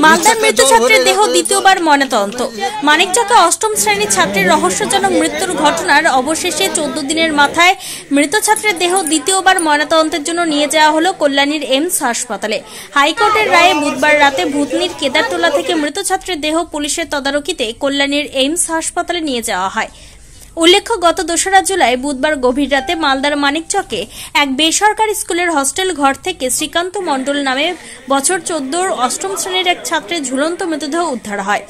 মালদার মৃত ছাত্রের দেহ দ্বিতীয়বার ময়নাতদন্ত। মানিকচকে অষ্টম শ্রেণীর ছাত্রের রহস্যজনক মৃত্যুর ঘটনার অবশেষে 14 দিনের মাথায় মৃত ছাত্রের দেহ দ্বিতীয়বার ময়নাতদন্তের জন্য নিয়ে যাওয়া হলো কল্যাণীর এমস হাসপাতালে। হাইকোর্টের রায়ে বুধবার রাতে ভূতনির কেদারটোলা থেকে মৃত ছাত্রের দেহ পুলিশের তদারকিতে কল্যাণীর এমস হাসপাতালে নিয়ে যাওয়া হয়। উল্লেখ্য, গত 2রা জুলাই বুধবার গভীর রাতে মালদার মানিকচকে এক বেসরকারি স্কুলের হস্টেল ঘর থেকে শ্রীকান্ত মণ্ডল নামে বছর 14 অষ্টম শ্রেণীর এক ছাত্রের ঝুলন্ত মৃতদেহ উদ্ধার হয়।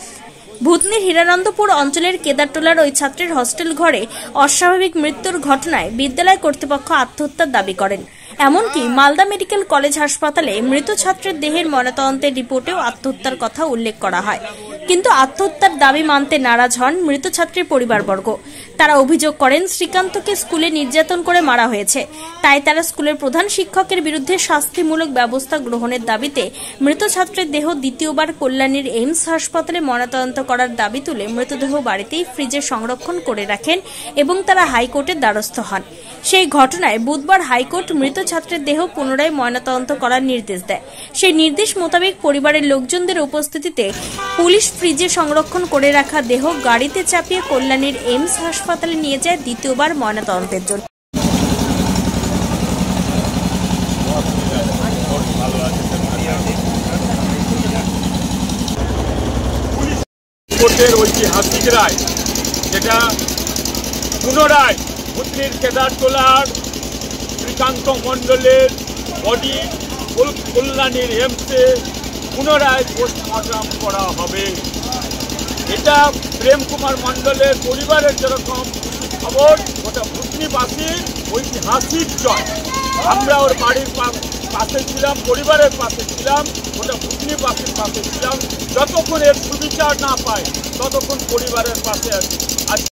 ভূতনির হীরানন্দপুর অঞ্চলের কেদারটোলার ওই ছাত্রের হস্টেল ঘরে অস্বাভাবিক মৃত্যুর ঘটনায় বিদ্যালয় কর্তৃপক্ষ আত্মহত্যার দাবি করেন। এমনকি মালদা মেডিকেল কলেজ হাসপাতালে মৃত ছাত্রের দেহের ময়নাতদন্তের রিপোর্টেও আত্মহত্যার কথা উল্লেখ করা হয়, কিন্তু আত্মহত্যার দাবি মানতে নারাজ হন মৃত ছাত্রের পরিবারবর্গ। তারা অভিযোগ করেন শ্রীকান্তকে স্কুলে নির্যাতন করে মারা হয়েছে, তাই তারা স্কুলের প্রধান শিক্ষকের বিরুদ্ধে শাস্তিমূলক ব্যবস্থা গ্রহণের দাবিতে মৃত ছাত্রের দেহ দ্বিতীয়বার কল্যাণীর এইমস হাসপাতালে ময়নাতদন্ত করার দাবি তুলে মৃতদেহ বাড়িতেই ফ্রিজে সংরক্ষণ করে রাখেন এবং তারা হাইকোর্টের দ্বারস্থ হন। সেই ঘটনায় বুধবার হাইকোর্ট মৃত ছাত্রের দেহ পুনরায় ময়নাতদন্ত করার নির্দেশ দেয়। সেই নির্দেশ মোতাবেক পরিবারের লোকজনদের উপস্থিতিতে পুলিশ ফ্রিজে সংরক্ষণ করে রাখা দেহ গাড়িতে চাপিয়ে কল্যাণীর এইমস হাসপাতালে নিয়ে যায় দ্বিতীয়বার ময়নাতদন্তের জন্য। কোর্টের ঐতিহাসিক রায়, যেটা পুনরায় ভূতনির কেদারটোলার শ্রীকান্ত মণ্ডলের বডি কল্যাণীর এমসে পুনরায় পোস্টমর্টম করা হবে। এটা প্রেম কুমার মণ্ডলের পরিবারের যেরকম খবর, ওটা ভূতনিবাসীর ঐতিহাসিক জয়। আমরা ওর বাড়ির পাশে ছিলাম, পরিবারের পাশে ছিলাম, ওটা ভূতনিবাসীর পাশে ছিলাম। যতক্ষণ এর সুবিচার না পায় ততক্ষণ পরিবারের পাশে আছি।